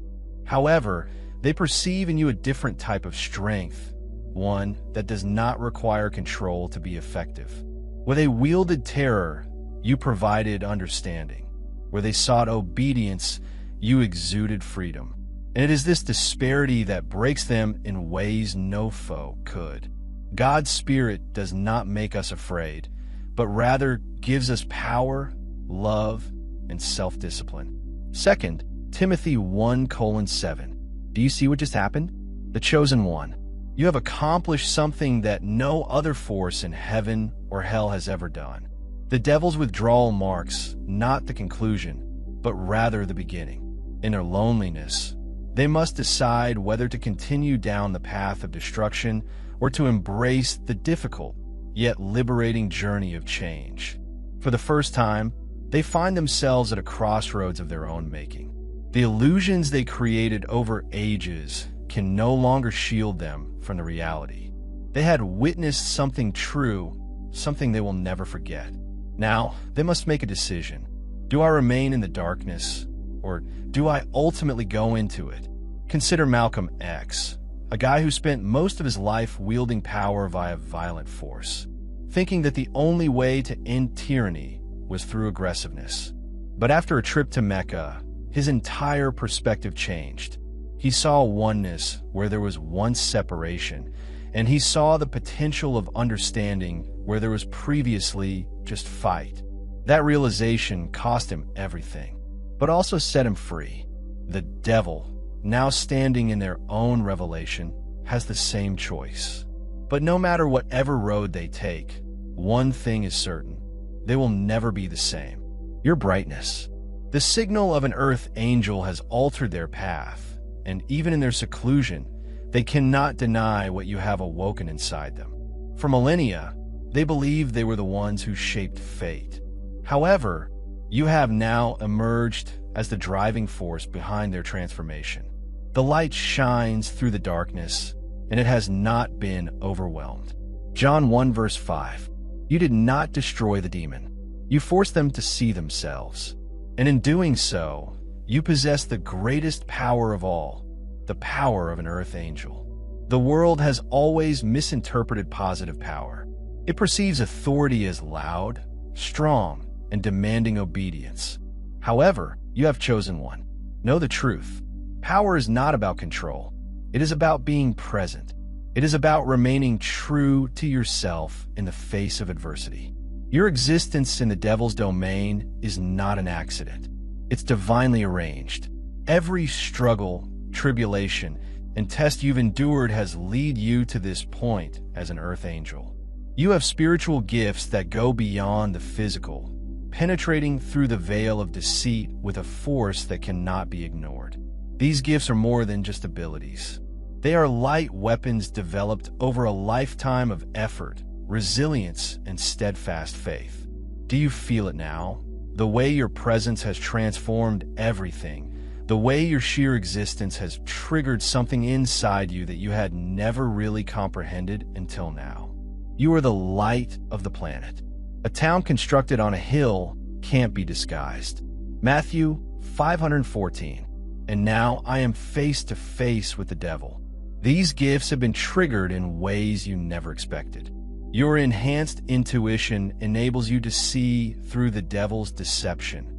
However, they perceive in you a different type of strength, one that does not require control to be effective. Where they wielded terror, you provided understanding. Where they sought obedience, you exuded freedom. And it is this disparity that breaks them in ways no foe could. God's Spirit does not make us afraid, but rather gives us power, love, and self-discipline. 2 Timothy 1:7. Do you see what just happened? The chosen one. You have accomplished something that no other force in heaven or hell has ever done. The devil's withdrawal marks not the conclusion, but rather the beginning. In their loneliness, they must decide whether to continue down the path of destruction or to embrace the difficult, yet liberating journey of change. For the first time, they find themselves at a crossroads of their own making. The illusions they created over ages can no longer shield them from the reality. They had witnessed something true, something they will never forget. Now, they must make a decision. Do I remain in the darkness, or do I ultimately go into it? Consider Malcolm X, a guy who spent most of his life wielding power via violent force, thinking that the only way to end tyranny was through aggressiveness. But after a trip to Mecca, his entire perspective changed. He saw oneness where there was once separation, and he saw the potential of understanding where there was previously just fight. That realization cost him everything, but also set him free. The devil, now standing in their own revelation, has the same choice. But no matter whatever road they take, one thing is certain: they will never be the same. Your brightness. The signal of an earth angel has altered their path, and even in their seclusion, they cannot deny what you have awoken inside them. For millennia, they believed they were the ones who shaped fate. However, you have now emerged as the driving force behind their transformation. The light shines through the darkness, and it has not been overwhelmed. John 1:5. You did not destroy the demon. You forced them to see themselves. And in doing so, you possess the greatest power of all, the power of an earth angel. The world has always misinterpreted positive power. It perceives authority as loud, strong, and demanding obedience. However, you have chosen one. Know the truth. Power is not about control. It is about being present. It is about remaining true to yourself in the face of adversity. Your existence in the devil's domain is not an accident. It's divinely arranged. Every struggle, tribulation, and test you've endured has led you to this point as an earth angel. You have spiritual gifts that go beyond the physical, penetrating through the veil of deceit with a force that cannot be ignored. These gifts are more than just abilities. They are light weapons developed over a lifetime of effort, resilience, and steadfast faith. Do you feel it now? The way your presence has transformed everything, the way your sheer existence has triggered something inside you that you had never really comprehended until now. You are the light of the planet. A town constructed on a hill can't be disguised. Matthew 514. And now I am face to face with the devil. These gifts have been triggered in ways you never expected. Your enhanced intuition enables you to see through the devil's deception,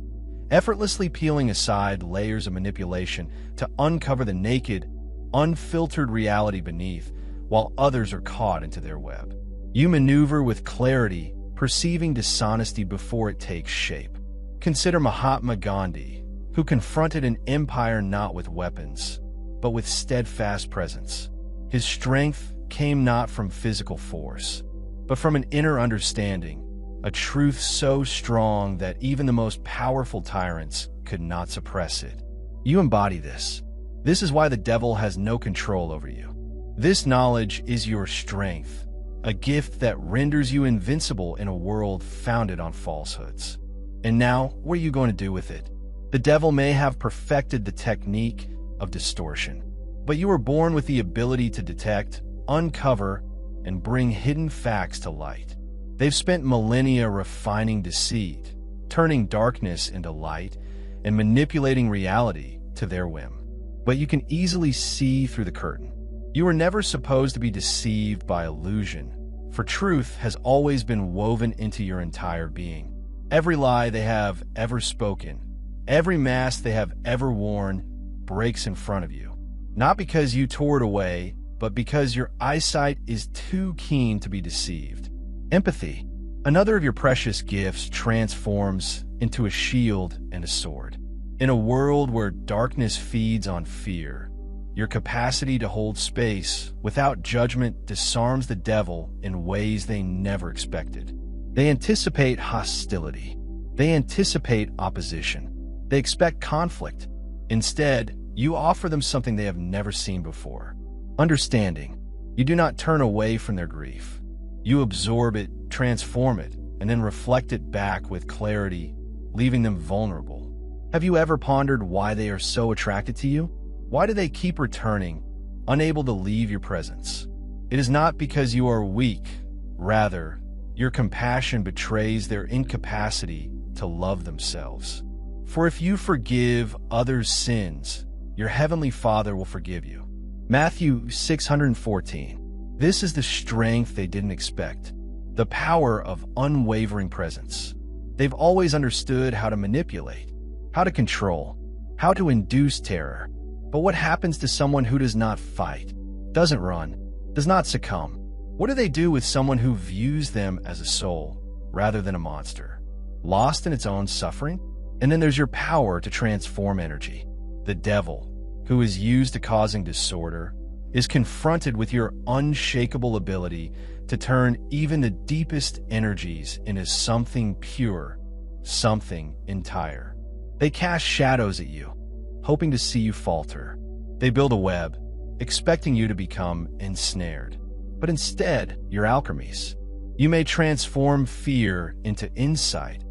effortlessly peeling aside layers of manipulation to uncover the naked, unfiltered reality beneath, while others are caught into their web. You maneuver with clarity, perceiving dishonesty before it takes shape. Consider Mahatma Gandhi, who confronted an empire not with weapons, but with steadfast presence. His strength came not from physical force, but from an inner understanding, a truth so strong that even the most powerful tyrants could not suppress it. You embody this. This is why the devil has no control over you. This knowledge is your strength, a gift that renders you invincible in a world founded on falsehoods. And now, what are you going to do with it? The devil may have perfected the technique of distortion, but you were born with the ability to detect, uncover, and bring hidden facts to light. They've spent millennia refining deceit, turning darkness into light, and manipulating reality to their whim. But you can easily see through the curtain. You were never supposed to be deceived by illusion, for truth has always been woven into your entire being. Every lie they have ever spoken, every mask they have ever worn, breaks in front of you. Not because you tore it away, but because your eyesight is too keen to be deceived. Empathy, another of your precious gifts, transforms into a shield and a sword. In a world where darkness feeds on fear, your capacity to hold space without judgment disarms the devil in ways they never expected. They anticipate hostility. They anticipate opposition. They expect conflict. Instead, you offer them something they have never seen before. Understanding. You do not turn away from their grief. You absorb it, transform it, and then reflect it back with clarity, leaving them vulnerable. Have you ever pondered why they are so attracted to you? Why do they keep returning, unable to leave your presence? It is not because you are weak. Rather, your compassion betrays their incapacity to love themselves. For if you forgive others' sins, your heavenly Father will forgive you. Matthew 614. This is the strength they didn't expect, the power of unwavering presence. They've always understood how to manipulate, how to control, how to induce terror. But what happens to someone who does not fight, doesn't run, does not succumb? What do they do with someone who views them as a soul rather than a monster, lost in its own suffering? And then there's your power to transform energy. The devil, who is used to causing disorder, is confronted with your unshakable ability to turn even the deepest energies into something pure, something entire. They cast shadows at you, hoping to see you falter. They build a web, expecting you to become ensnared. But instead, you're alchemies. You may transform fear into insight,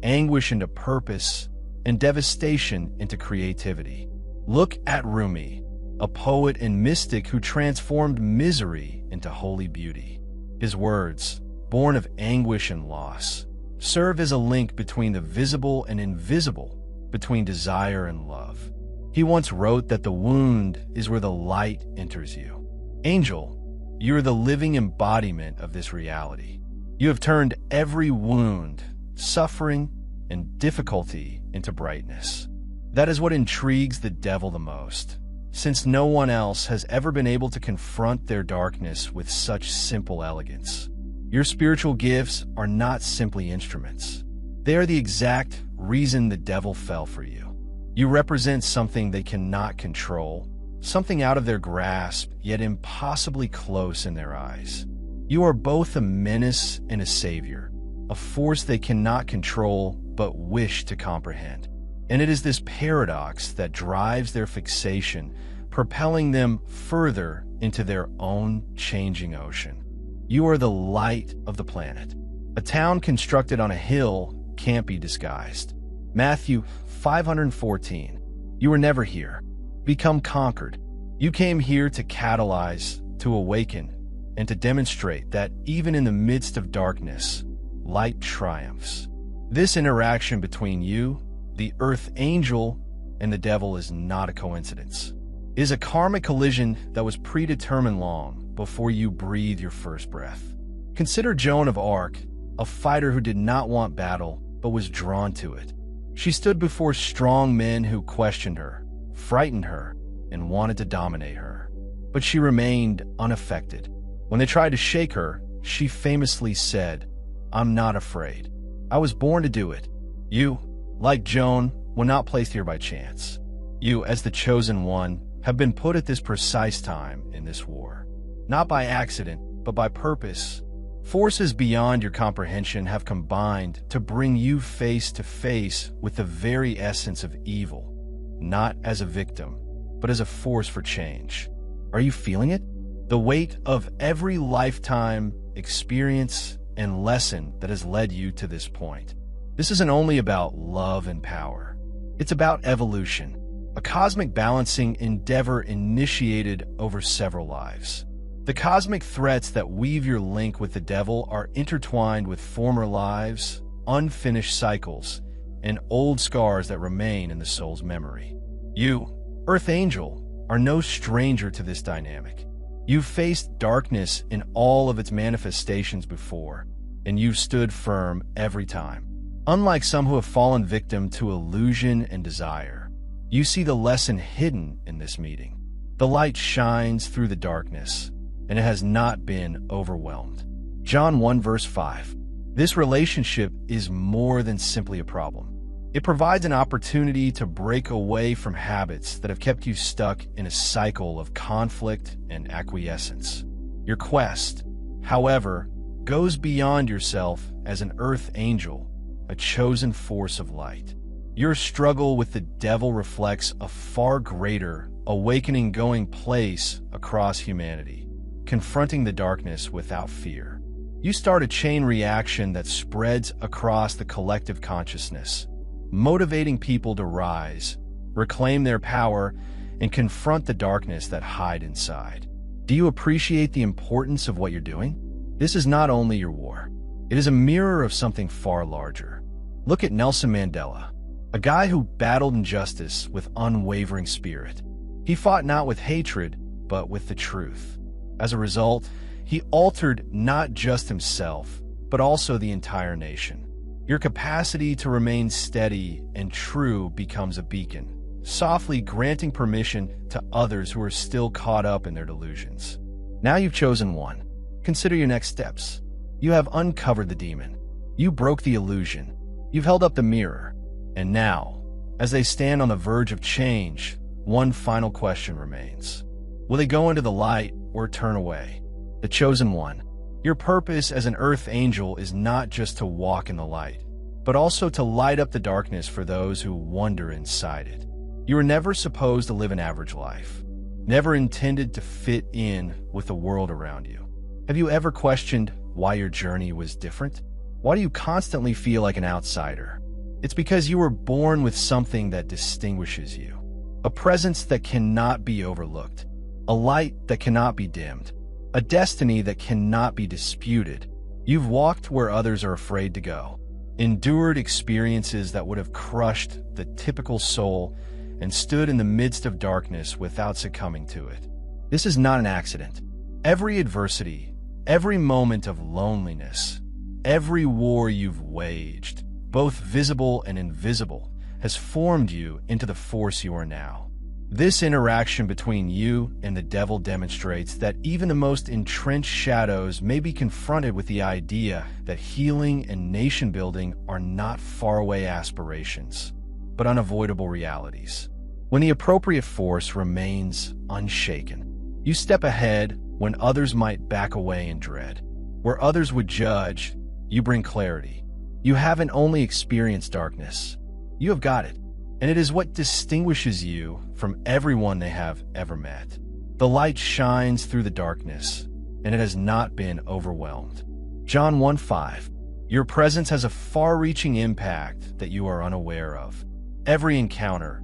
anguish into purpose, and devastation into creativity. Look at Rumi, a poet and mystic who transformed misery into holy beauty. His words, born of anguish and loss, serve as a link between the visible and invisible, between desire and love. He once wrote that the wound is where the light enters you. Angel, you are the living embodiment of this reality. You have turned every wound, suffering, and difficulty into brightness. That is what intrigues the devil the most, since no one else has ever been able to confront their darkness with such simple elegance. Your spiritual gifts are not simply instruments. They are the exact reason the devil fell for you. You represent something they cannot control, something out of their grasp, yet impossibly close in their eyes. You are both a menace and a savior, a force they cannot control but wish to comprehend. And it is this paradox that drives their fixation, propelling them further into their own changing ocean. You are the light of the planet. A town constructed on a hill can't be disguised. Matthew 514. You were never here. Become conquered. You came here to catalyze, to awaken, and to demonstrate that even in the midst of darkness, light triumphs. This interaction between you, the earth angel, and the devil is not a coincidence. It is a karmic collision that was predetermined long before you breathe your first breath. Consider Joan of Arc, a fighter who did not want battle, but was drawn to it. She stood before strong men who questioned her, frightened her, and wanted to dominate her. But she remained unaffected. When they tried to shake her, she famously said, "I'm not afraid. I was born to do it." You, like Joan, were not placed here by chance. You, as the chosen one, have been put at this precise time in this war. Not by accident, but by purpose. Forces beyond your comprehension have combined to bring you face to face with the very essence of evil, not as a victim, but as a force for change. Are you feeling it? The weight of every lifetime, experience, and lesson that has led you to this point. This isn't only about love and power. It's about evolution, a cosmic balancing endeavor initiated over several lives. The cosmic threats that weave your link with the devil are intertwined with former lives, unfinished cycles, and old scars that remain in the soul's memory. You, Earth Angel, are no stranger to this dynamic. You've faced darkness in all of its manifestations before, and you've stood firm every time. Unlike some who have fallen victim to illusion and desire, you see the lesson hidden in this meeting. The light shines through the darkness, and it has not been overwhelmed. John 1 verse 5. This relationship is more than simply a problem. It provides an opportunity to break away from habits that have kept you stuck in a cycle of conflict and acquiescence. Your quest, however, goes beyond yourself as an Earth Angel, a chosen force of light. Your struggle with the devil reflects a far greater, awakening-going place across humanity, confronting the darkness without fear. You start a chain reaction that spreads across the collective consciousness, motivating people to rise, reclaim their power, and confront the darkness that hide inside. Do you appreciate the importance of what you're doing? This is not only your war. It is a mirror of something far larger. Look at Nelson Mandela, a guy who battled injustice with unwavering spirit. He fought not with hatred, but with the truth. As a result, he altered not just himself, but also the entire nation. Your capacity to remain steady and true becomes a beacon, softly granting permission to others who are still caught up in their delusions. Now you've chosen one. Consider your next steps. You have uncovered the demon. You broke the illusion. You've held up the mirror. And now, as they stand on the verge of change, one final question remains. Will they go into the light or turn away? The chosen one. Your purpose as an Earth Angel is not just to walk in the light, but also to light up the darkness for those who wander inside it. You were never supposed to live an average life, never intended to fit in with the world around you. Have you ever questioned why your journey was different? Why do you constantly feel like an outsider? It's because you were born with something that distinguishes you, a presence that cannot be overlooked, a light that cannot be dimmed, a destiny that cannot be disputed. You've walked where others are afraid to go, endured experiences that would have crushed the typical soul, and stood in the midst of darkness without succumbing to it. This is not an accident. Every adversity, every moment of loneliness, every war you've waged, both visible and invisible, has formed you into the force you are now. This interaction between you and the devil demonstrates that even the most entrenched shadows may be confronted with the idea that healing and nation-building are not faraway aspirations, but unavoidable realities. When the appropriate force remains unshaken, you step ahead when others might back away in dread. Where others would judge, you bring clarity. You haven't only experienced darkness, you have got it. And it is what distinguishes you from everyone they have ever met. The light shines through the darkness, and it has not been overwhelmed. John 1:5. Your presence has a far-reaching impact that you are unaware of. Every encounter,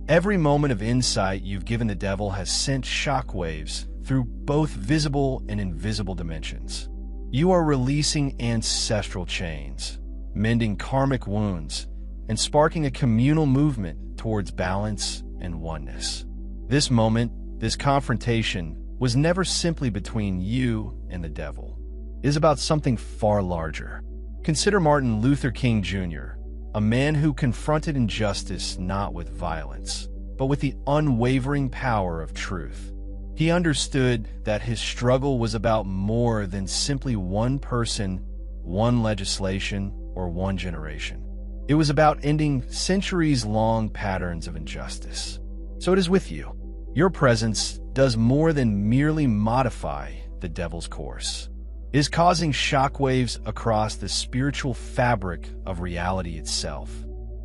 every moment of insight you've given the devil has sent shockwaves through both visible and invisible dimensions. You are releasing ancestral chains, mending karmic wounds, and sparking a communal movement towards balance and oneness. This moment, this confrontation, was never simply between you and the devil. It is about something far larger. Consider Martin Luther King Jr., a man who confronted injustice not with violence, but with the unwavering power of truth. He understood that his struggle was about more than simply one person, one legislation, or one generation. It was about ending centuries-long patterns of injustice. So it is with you. Your presence does more than merely modify the devil's course. It is causing shockwaves across the spiritual fabric of reality itself.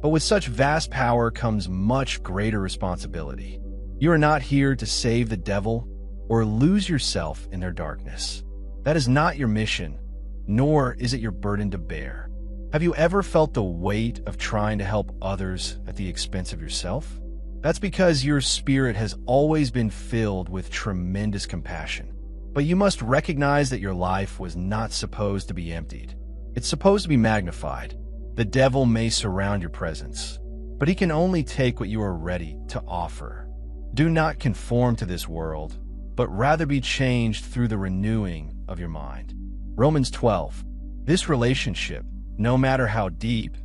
But with such vast power comes much greater responsibility. You are not here to save the devil or lose yourself in their darkness. That is not your mission, nor is it your burden to bear. Have you ever felt the weight of trying to help others at the expense of yourself? That's because your spirit has always been filled with tremendous compassion. But you must recognize that your life was not supposed to be emptied. It's supposed to be magnified. The devil may surround your presence, but he can only take what you are ready to offer. Do not conform to this world, but rather be changed through the renewing of your mind. Romans 12. This relationship, no matter how deep,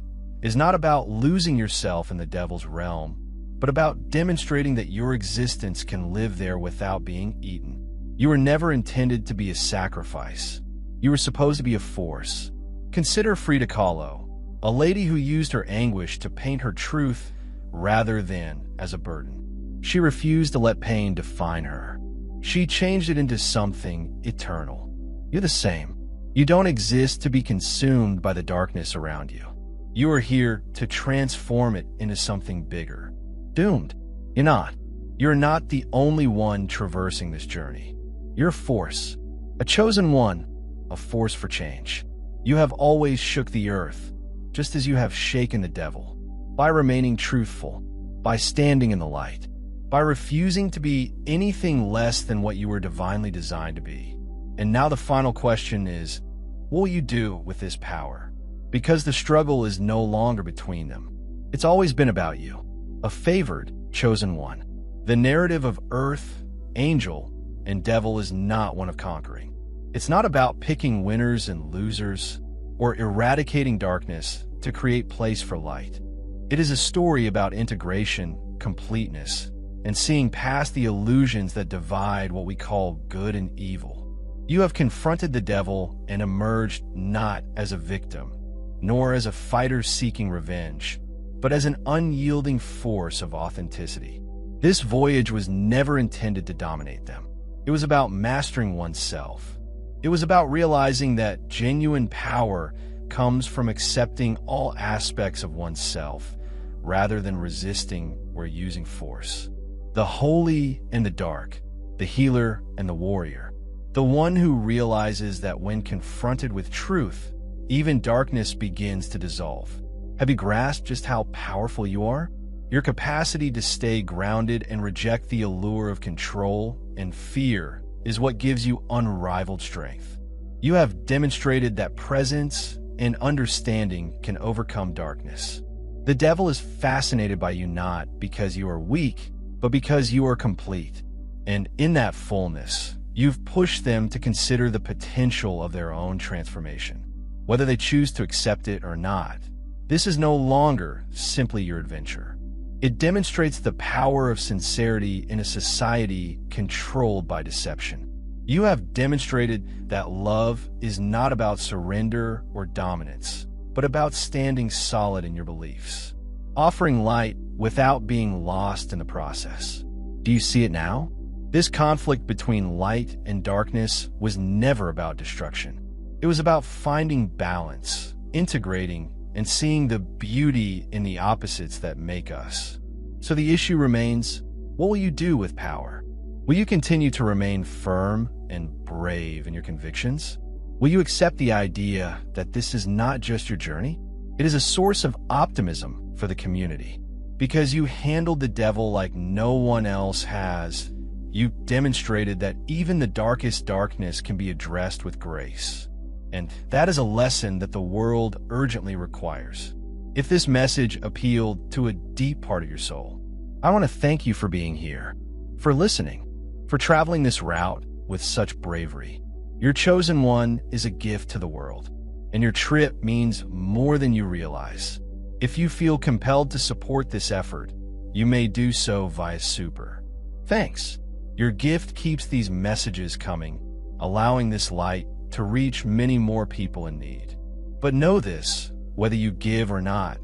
is not about losing yourself in the devil's realm, but about demonstrating that your existence can live there without being eaten. You were never intended to be a sacrifice. You were supposed to be a force. Consider Frida Kahlo, a lady who used her anguish to paint her truth rather than as a burden. She refused to let pain define her. She changed it into something eternal. You're the same. You don't exist to be consumed by the darkness around you. You are here to transform it into something bigger. Doomed. You're not. You're not the only one traversing this journey. You're a force, a chosen one, a force for change. You have always shook the earth, just as you have shaken the devil, by remaining truthful, by standing in the light, by refusing to be anything less than what you were divinely designed to be. And now the final question is, what will you do with this power? Because the struggle is no longer between them. It's always been about you, a favored, chosen one. The narrative of earth, angel, and devil is not one of conquering. It's not about picking winners and losers or eradicating darkness to create place for light. It is a story about integration, completeness, and seeing past the illusions that divide what we call good and evil. You have confronted the devil and emerged not as a victim, nor as a fighter seeking revenge, but as an unyielding force of authenticity. This voyage was never intended to dominate them. It was about mastering oneself. It was about realizing that genuine power comes from accepting all aspects of oneself rather than resisting or using force. The holy and the dark, the healer and the warrior, the one who realizes that when confronted with truth, even darkness begins to dissolve. Have you grasped just how powerful you are? Your capacity to stay grounded and reject the allure of control and fear is what gives you unrivaled strength. You have demonstrated that presence and understanding can overcome darkness. The devil is fascinated by you not because you are weak, but because you are complete. And in that fullness, you've pushed them to consider the potential of their own transformation. Whether they choose to accept it or not, this is no longer simply your adventure. It demonstrates the power of sincerity in a society controlled by deception. You have demonstrated that love is not about surrender or dominance, but about standing solid in your beliefs, offering light without being lost in the process. Do you see it now? This conflict between light and darkness was never about destruction. It was about finding balance, integrating, and seeing the beauty in the opposites that make us. So the issue remains, what will you do with power? Will you continue to remain firm and brave in your convictions? Will you accept the idea that this is not just your journey? It is a source of optimism for the community. Because you handled the devil like no one else has, you demonstrated that even the darkest darkness can be addressed with grace. And that is a lesson that the world urgently requires. If this message appealed to a deep part of your soul, I want to thank you for being here, for listening, for traveling this route with such bravery. Your chosen one is a gift to the world, and your trip means more than you realize. If you feel compelled to support this effort, you may do so via Super. Thanks. Your gift keeps these messages coming, allowing this light to reach many more people in need. But know this, whether you give or not,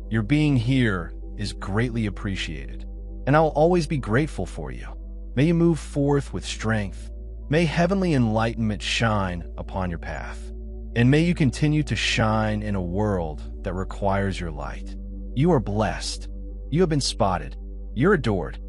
your being here is greatly appreciated, and I will always be grateful for you. May you move forth with strength, May heavenly enlightenment shine upon your path, and may you continue to shine in a world that requires your light. You are blessed. You have been spotted. You're adored.